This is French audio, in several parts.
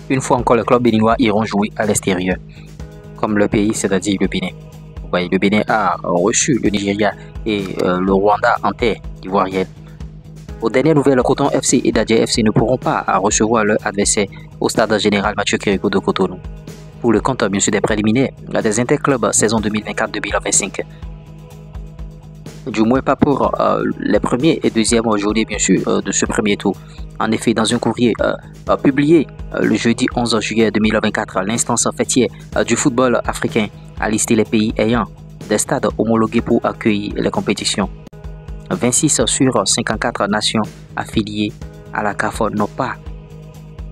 Une fois encore, les clubs béninois iront jouer à l'extérieur, comme le pays, c'est-à-dire le Bénin. Vous voyez, le Bénin a reçu le Nigeria et le Rwanda en terre ivoirienne. Aux dernières nouvelles, Coton FC et Dadje FC ne pourront pas recevoir leur adversaire au stade général Mathieu Kérékou de Cotonou. Pour le compte, bien sûr, des préliminaires des interclubs saison 2024-2025. Du moins pas pour les premiers et deuxièmes journées, bien sûr, de ce premier tour. En effet, dans un courrier publié le jeudi 11 juillet 2024, l'instance fêtière du football africain a listé les pays ayant des stades homologués pour accueillir les compétitions. 26 sur 54 nations affiliées à la CAF n'ont pas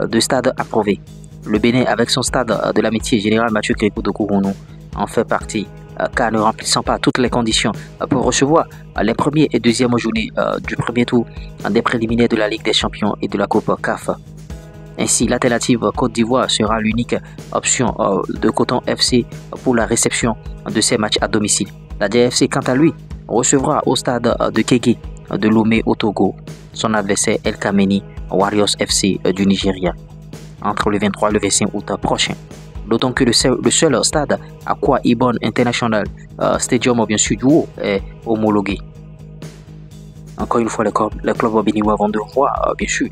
de stade approuvé. Le Bénin, avec son stade de l'amitié général Mathieu Kérékou de Cotonou, en fait partie, car ne remplissant pas toutes les conditions pour recevoir les premiers et deuxièmes journées du premier tour des préliminaires de la Ligue des Champions et de la Coupe CAF. Ainsi, l'alternative Côte d'Ivoire sera l'unique option de Coton FC pour la réception de ces matchs à domicile. La DFC, quant à lui, recevra au stade de Kégué de Lomé au Togo son adversaire El Kameni Warriors FC du Nigeria entre le 23 et le 25 août prochain. D'autant que le seul stade Akwa Ibom International Stadium, bien sûr, du haut est homologué. Encore une fois, les clubs béninois vont devoir, bien sûr,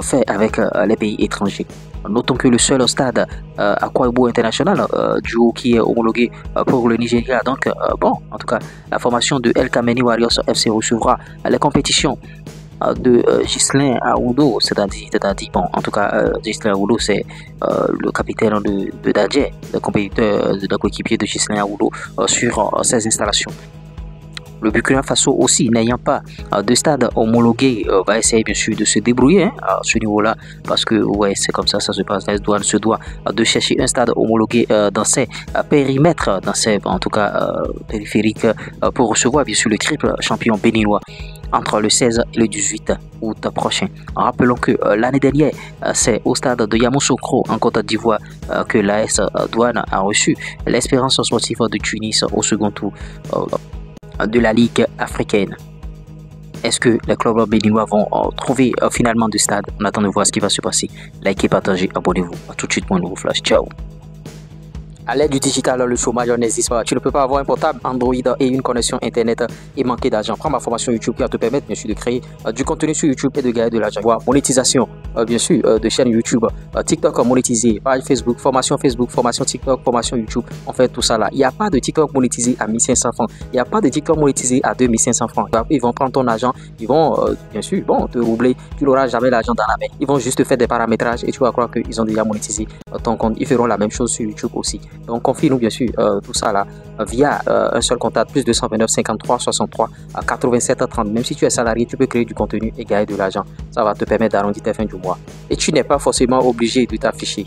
faire avec les pays étrangers. Notons que le seul stade Akwa Ibom International du haut qui est homologué pour le Nigeria. Donc, bon, en tout cas, la formation de El Kameni Warriors FC recevra les compétitions de Ghislain Aoudo, c'est-à-dire, bon, en tout cas, Ghislain Aoudo, c'est le capitaine de Dadje, le compétiteur, le coéquipier de Ghislain Aoudo sur ses installations. Le Burkina Faso aussi, n'ayant pas de stade homologué, va essayer bien sûr de se débrouiller à ce niveau-là, parce que ouais, c'est comme ça se passe. La douane se doit de chercher un stade homologué dans ses périmètres, dans ses, en tout cas, périphériques, pour recevoir bien sûr le triple champion béninois entre le 16 et le 18 août prochain. Rappelons que l'année dernière, c'est au stade de Yamoussoukro en Côte d'Ivoire que l'AS Douane a reçu l'Espérance sportive de Tunis au second tour de la Ligue africaine. Est-ce que les clubs béninois vont trouver finalement du stade? On attend de voir ce qui va se passer. Likez, partagez, abonnez-vous. A tout de suite pour un nouveau flash. Ciao. À l'aide du digital, le chômage n'existe pas. Tu ne peux pas avoir un portable Android et une connexion Internet et manquer d'argent. Prends ma formation YouTube qui va te permettre bien sûr de créer du contenu sur YouTube et de gagner de l'argent. Voir monétisation, bien sûr, de chaîne YouTube, TikTok monétisé, page Facebook, formation TikTok, formation YouTube. On fait tout ça là. Il n'y a pas de TikTok monétisé à 1500 francs. Il n'y a pas de TikTok monétisé à 2500 francs. Ils vont prendre ton argent, ils vont, bien sûr, bon, te roubler. Tu n'auras jamais l'argent dans la main. Ils vont juste faire des paramétrages et tu vas croire qu'ils ont déjà monétisé ton compte. Ils feront la même chose sur YouTube aussi. Donc, confie-nous bien sûr tout ça là via un seul contact, plus 229 53 63 87 30. Même si tu es salarié, tu peux créer du contenu et gagner de l'argent. Ça va te permettre d'arrondir tes fins du mois. Et tu n'es pas forcément obligé de t'afficher.